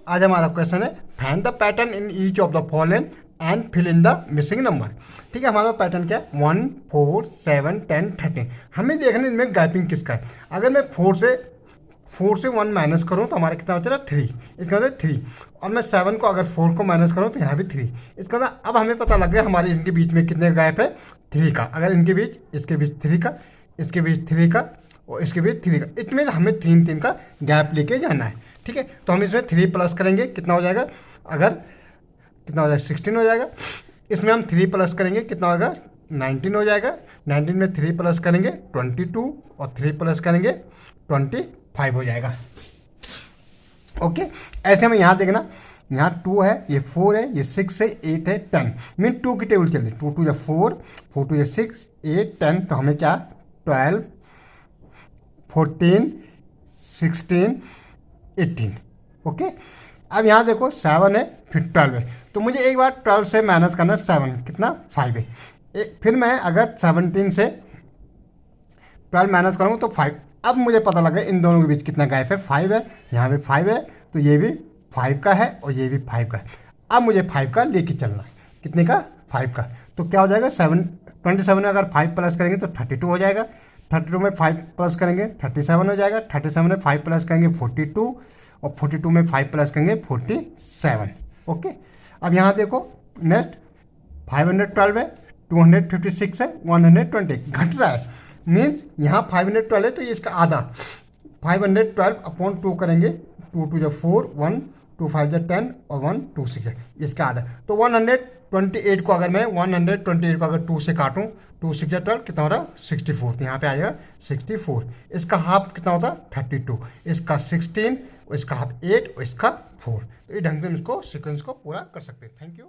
आज हमारा क्वेश्चन है find the pattern in each of the following and fill in the missing number. ठीक है, हमारा पैटर्न क्या है 1 4 7 10 13। हमें देखना है इनमें गैपिंग किसका है। अगर मैं 4 से 1 माइनस करूँ तो हमारा कितना बचेगा 3, इसका मतलब 3। और मैं 7 को अगर 4 को माइनस करूँ तो यहाँ भी 3, इसका मतलब अब हमें पता लग गया हमारे इनके बीच में कितने गैप है 3 का। अगर इनके बीच इसके बीच 3 का, इसके बीच 3 का और इसके बीच 3 का, इसमें हमें 3 का गैप लेके जाना है। ठीक है, तो हम इसमें 3 प्लस करेंगे, कितना हो जाएगा, अगर कितना हो जाएगा 16 हो जाएगा। इसमें हम 3 प्लस करेंगे, कितना होगा 19 हो जाएगा। 19 में 3 प्लस करेंगे 22 और 3 प्लस करेंगे 25 हो जाएगा। ओके, ऐसे हमें यहाँ देखना, यहाँ 2 है, ये 4 है, ये 6 है, 8 है, 10। मीन 2 की टेबल चल रही है, 2 2 या 4, 4 2 या 6, 8 10। तो हमें क्या 12 14 16 18। ओके, अब यहाँ देखो 7 है फिर 12 है, तो मुझे एक बार 12 से माइनस करना 7, कितना 5 है। फिर मैं अगर 17 से 12 माइनस करूँ तो 5। अब मुझे पता लगा इन दोनों के बीच कितना गैप है, 5 है, यहाँ भी 5 है, तो ये भी 5 का है और ये भी 5 का है। अब मुझे 5 का लेके चलना है, कितने का 5 का। तो क्या हो जाएगा 27 में अगर 5 प्लस करेंगे तो 32 हो जाएगा। 32 में 5 प्लस करेंगे 37 हो जाएगा। 37 में 5 प्लस करेंगे 42 और 42 में 5 प्लस करेंगे 47। ओके, अब यहाँ देखो नेक्स्ट 512 है, 256 है, 120 घट रहा है। मीन्स यहाँ 512 है तो ये इसका आधा, 512 अपॉन 2 करेंगे, 2 2 4, 1 2 5 10 और 1 2 6 है, इसका आधा। तो 128 को अगर मैं 128 को अगर 2 से काटूँ, 2 6 12 कितना हो रहा 64, तो यहाँ पे आ जाएगा 64। इसका हाफ कितना होता 32, इसका 16, इसका हाफ 8 और इसका 4। तो ये ढंग से हम इसको सीक्वेंस को पूरा कर सकते हैं। Thank you.